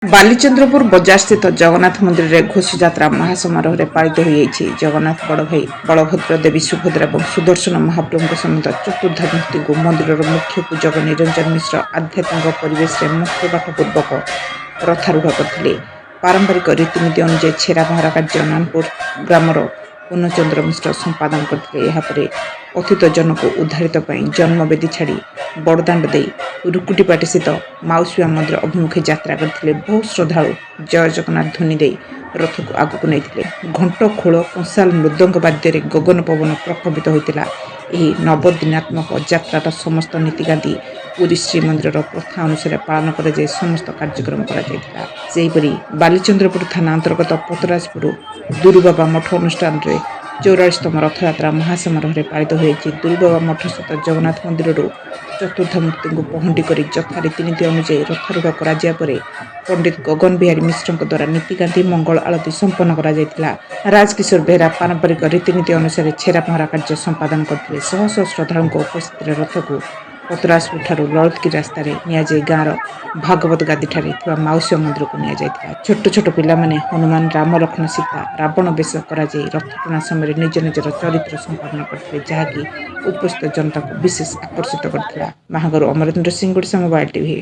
ବାଲିଚନ୍ଦ୍ରପୁର ବଜାରସ୍ଥିତ ଜଗନ୍ନାଥ ମନ୍ଦିରରେ ଘୋଷଯାତ୍ରା ମହାସମାରୋହରେ ପାଳିତ ହୋଇଯାଇଛି। ଜଗନ୍ନାଥ ବଡ଼ଭାଇ ବଳଭଦ୍ର, ଦେବୀ ସୁଭଦ୍ରା ଏବଂ ସୁଦର୍ଶନ ମହାପ୍ରଭୁଙ୍କ ସମେତ ଚତୁର୍ଦ୍ଧାମୂର୍ତ୍ତିଙ୍କୁ ମନ୍ଦିରର ମୁଖ୍ୟ ପୂଜକ ନିରଞ୍ଜନ ମିଶ୍ର ଆଧ୍ୟାତ୍ମିକ ପରିବେଶରେ ମୁଖ୍ୟପାଠ ପୂର୍ବକ ରଥାରୂଢ଼ କରିଥିଲେ। ପାରମ୍ପରିକ ରୀତିନୀତି ଅନୁଯାୟୀ ଛେରା ପହଁରା କାର୍ଯ୍ୟ ନାନପୁର ଗ୍ରାମର ପୂର୍ଣ୍ଣଚନ୍ଦ୍ର ମିଶ୍ର ସମ୍ପାଦନ କରିଥିଲେ। ଏହାପରେ ପତିତ ଜନକୁ ଉଦ୍ଧାରିତ ପାଇଁ ଜନ୍ମବେଦୀ ଛାଡ଼ି ବଡ଼ଦାଣ୍ଡ ଦେଇ ରୁକୁଟିପାଟିସ୍ଥିତ ମାଉସୀମା ମନ୍ଦିର ଅଭିମୁଖେ ଯାତ୍ରା କରିଥିଲେ। ବହୁ ଶ୍ରଦ୍ଧାଳୁ ଜୟ ଜଗନ୍ନାଥ ଧ୍ୱନି ଦେଇ ରଥକୁ ଆଗକୁ ନେଇଥିଲେ। ଘଣ୍ଟ, ଖୋଳ, କଂସାଲ, ମୃଦଙ୍ଗ ବାଦ୍ୟରେ ଗଗନ ପବନ ପ୍ରକମ୍ପିତ ହୋଇଥିଲା। ଏହି ନବଦିନାତ୍ମକ ଯାତ୍ରାର ସମସ୍ତ ନୀତିକାନ୍ତି ପୁରୀ ଶ୍ରୀମନ୍ଦିରର ପ୍ରଥା ଅନୁସାରେ ପାଳନ କରାଯାଇ ସମସ୍ତ କାର୍ଯ୍ୟକ୍ରମ କରାଯାଇଥିଲା। ସେହିପରି ବାଲିଚନ୍ଦ୍ରପୁର ଥାନା ଅନ୍ତର୍ଗତ ପତରାଜପୁର ଦୁରୁବାବା ମଠ ଅନୁଷ୍ଠାନରେ 44ତମ ରଥଯାତ୍ରା ମହାସମାରୋହରେ ପାଳିତ ହୋଇଛି। ଦୁରୁବାବା ମଠସ୍ଥିତ ଜଗନ୍ନାଥ ମନ୍ଦିରରୁ ଚତୁର୍ଦ୍ଧାମୂର୍ତ୍ତିଙ୍କୁ ପହଣ୍ଡି କରି ଯଥା ରୀତିନୀତି ଅନୁଯାୟୀ ରଥାରୂଢ଼ କରାଯିବା ପରେ ପଣ୍ଡିତ ଗଗନ ବିହାରୀ ମିଶ୍ରଙ୍କ ଦ୍ୱାରା ନୀତିକାନ୍ତି ମଙ୍ଗଳ ଆଳତୀ ସମ୍ପନ୍ନ କରାଯାଇଥିଲା। ରାଜକିଶୋର ବେହେରା ପାରମ୍ପରିକ ରୀତିନୀତି ଅନୁସାରେ ଛେରା ପହଁରା କାର୍ଯ୍ୟ ସମ୍ପାଦନ କରିଥିଲେ। ଶହ ଶହ ଶ୍ରଦ୍ଧାଳୁଙ୍କ ଉପସ୍ଥିତିରେ ରଥକୁ ପତରାଜପୁରଠାରୁ ଲଳିତଗିରି ରାସ୍ତାରେ ନିଆଯାଇ ଗାଁର ଭାଗବତ ଗାଦିଠାରେ ଥିବା ମାଉସୀମା ମନ୍ଦିରକୁ ନିଆଯାଇଥିଲା। ଛୋଟ ଛୋଟ ପିଲାମାନେ ହନୁମାନ, ରାମ, ଲକ୍ଷ୍ମଣ, ସୀତା, ରାବଣ ବେଶ କରାଯାଇ ରଥଟଣା ସମୟରେ ନିଜ ନିଜର ଚରିତ୍ର ସମ୍ପାଦନ କରିଥିଲେ, ଯାହାକି ଉପସ୍ଥିତ ଜନତାଙ୍କୁ ବିଶେଷ ଆକର୍ଷିତ କରିଥିଲା। ମାହାଙ୍ଗରୁ ଅମରେନ୍ଦ୍ର ସିଂ, ଓଡ଼ିଶା ମୋବାଇଲ ଟିଭି।